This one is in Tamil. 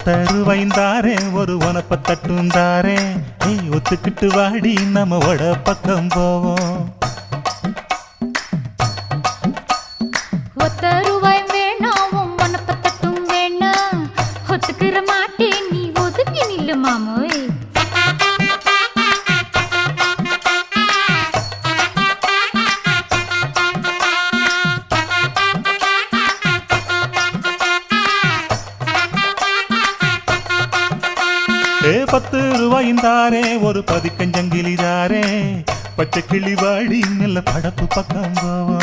ஒத்தருவைந்தாரே ஒரு உனப்ப தட்டுந்தாரே ஒத்துக்கிட்டு வாடி நம்ம வட பக்கம் போவோம். ஒத்தருவாய் வேணாம் உனப்ப தட்டும் வேணாம் ஒத்துக்கிற மாட்டேன் நீ ஒதுங்கி நில்லு மாமோய். ₹10 ஒரு பதிக்கஞ்சங்கிலிதாரே பச்சை கிளி வாடி நல்ல படப்பு பக்கம் போவோம்.